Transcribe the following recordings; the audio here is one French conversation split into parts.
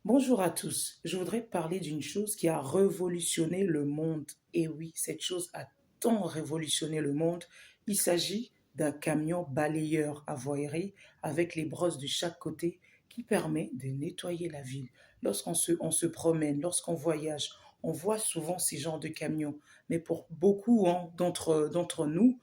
Bonjour à tous. Je voudrais parler d'une chose qui a révolutionné le monde. Et oui, cette chose a tant révolutionné le monde. Il s'agit d'un camion balayeur à voirie avec les brosses de chaque côté qui permet de nettoyer la ville. On se promène, lorsqu'on voyage, on voit souvent ces genres de camions. Mais pour beaucoup d'entre nous,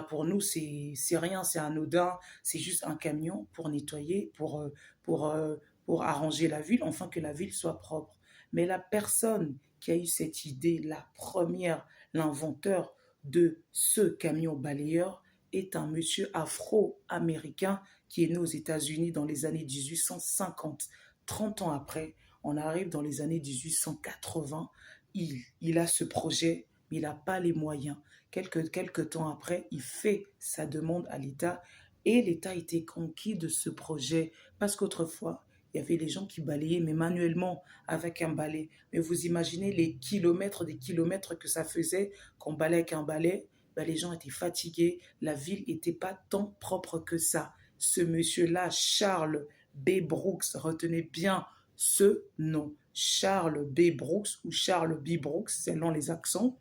pour nous, c'est rien, c'est anodin. C'est juste un camion pour nettoyer, pour, euh, pour arranger la ville, enfin que la ville soit propre. Mais la personne qui a eu cette idée, la première, l'inventeur de ce camion balayeur, est un monsieur afro-américain qui est né aux États-Unis dans les années 1850. 30 ans après, on arrive dans les années 1880. Il a ce projet, mais il n'a pas les moyens. Quelques temps après, il fait sa demande à l'État et l'État était conquis de ce projet parce qu'autrefois, il y avait les gens qui balayaient, mais manuellement, avec un balai. Mais vous imaginez les kilomètres, des kilomètres que ça faisait qu'on balayait avec un balai. Les gens étaient fatigués, la ville n'était pas tant propre que ça. Ce monsieur-là, Charles B. Brooks, retenez bien ce nom, Charles B. Brooks ou Charles B. Brooks, selon les accents,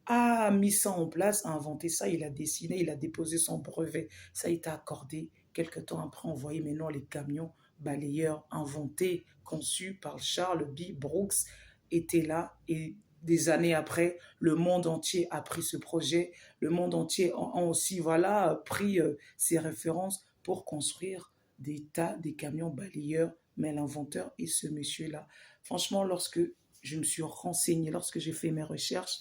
a mis ça en place, a inventé ça, il a dessiné, il a déposé son brevet. Ça a été accordé. Quelques temps après, on voyait maintenant les camions balayeurs inventés, conçus par Charles B. Brooks, étaient là. Et des années après, le monde entier a pris ce projet. Le monde entier a aussi pris ses références pour construire des camions balayeurs. Mais l'inventeur est ce monsieur-là. Franchement, lorsque je me suis renseignée, lorsque j'ai fait mes recherches,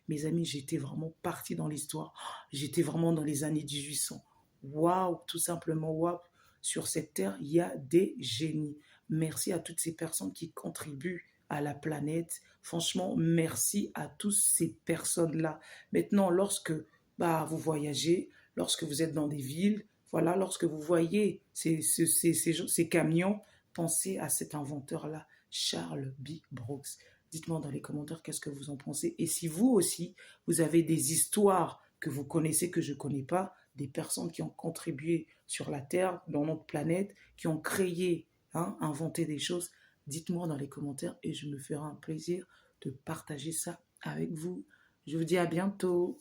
mes amis, j'étais vraiment partie dans l'histoire. J'étais vraiment dans les années 1800. Waouh, tout simplement waouh. Sur cette terre, il y a des génies. Merci à toutes ces personnes qui contribuent à la planète. Franchement, merci à toutes ces personnes-là. Maintenant, lorsque vous voyagez, lorsque vous êtes dans des villes, voilà, lorsque vous voyez ces camions, pensez à cet inventeur-là, Charles B. Brooks. Dites-moi dans les commentaires qu'est-ce que vous en pensez. Et si vous aussi, vous avez des histoires que vous connaissez, que je ne connais pas, des personnes qui ont contribué sur la Terre, dans notre planète, qui ont créé, inventé des choses, dites-moi dans les commentaires et je me ferai un plaisir de partager ça avec vous. Je vous dis à bientôt.